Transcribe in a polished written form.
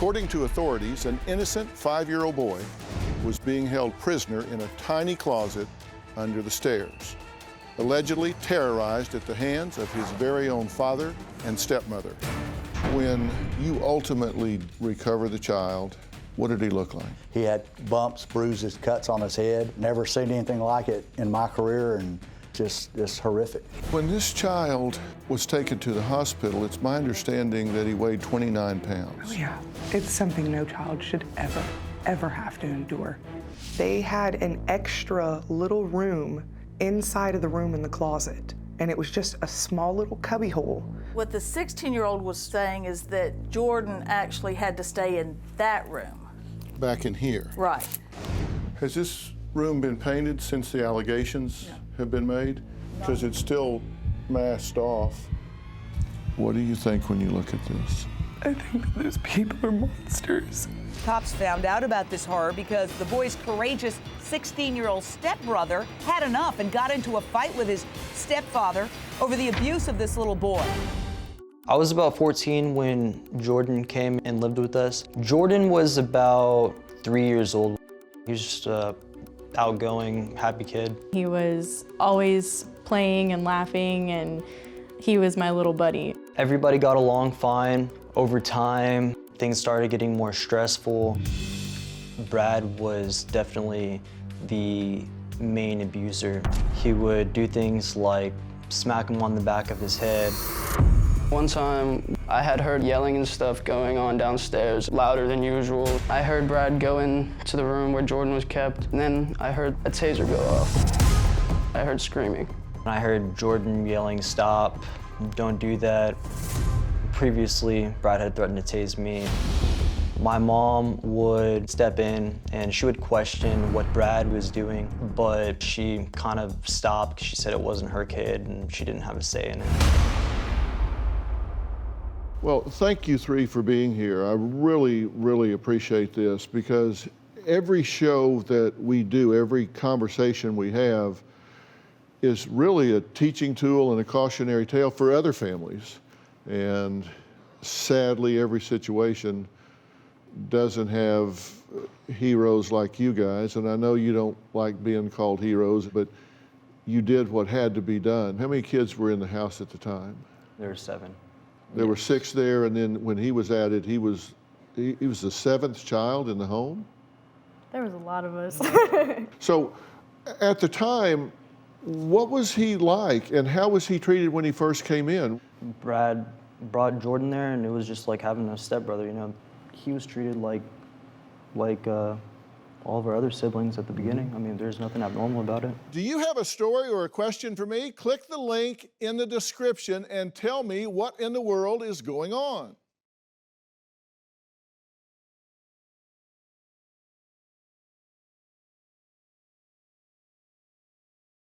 According to authorities, an innocent 5-year-old boy was being held prisoner in a tiny closet under the stairs, allegedly terrorized at the hands of his very own father and stepmother. When you ultimately recover the child, what did he look like? He had bumps, bruises, cuts on his head. Never seen anything like it in my career, and just horrific. When this child was taken to the hospital, it's my understanding that he weighed 29 pounds. Oh yeah, it's something no child should ever have to endure. They had an extra little room inside of the room in the closet, and it was just a small little cubbyhole. What the 16-year-old was saying is that Jordan actually had to stay in that room. Back in here. Right. Has this room been painted since the allegations have been made? Because it's still masked off. What do you think when you look at this? I think that those people are monsters. Cops found out about this horror because the boy's courageous 16-year-old stepbrother had enough and got into a fight with his stepfather over the abuse of this little boy. I was about 14 when Jordan came and lived with us. Jordan was about 3 years old. He was just a outgoing, happy kid. He was always playing and laughing, and he was my little buddy. Everybody got along fine. Over time, things started getting more stressful. Brad was definitely the main abuser. He would do things like smack him on the back of his head. One time, I had heard yelling and stuff going on downstairs, louder than usual. I heard Brad go into the room where Jordan was kept, and then I heard a taser go off. I heard screaming. I heard Jordan yelling, "Stop, don't do that." Previously, Brad had threatened to tase me. My mom would step in and she would question what Brad was doing, but she kind of stopped because she said it wasn't her kid and she didn't have a say in it. Well, thank you three for being here. I really appreciate this, because every show that we do, every conversation we have is really a teaching tool and a cautionary tale for other families. And sadly, every situation doesn't have heroes like you guys. And I know you don't like being called heroes, but you did what had to be done. How many kids were in the house at the time? There were 7. There were 6 there, and then when he was added, he was the 7th child in the home? There was a lot of us. So at the time, what was he like, and how was he treated when he first came in? Brad brought Jordan there, and it was just like having a stepbrother, you know. He was treated like all of our other siblings at the beginning. I mean, there's nothing abnormal about it. Do you have a story or a question for me? Click the link in the description and tell me what in the world is going on.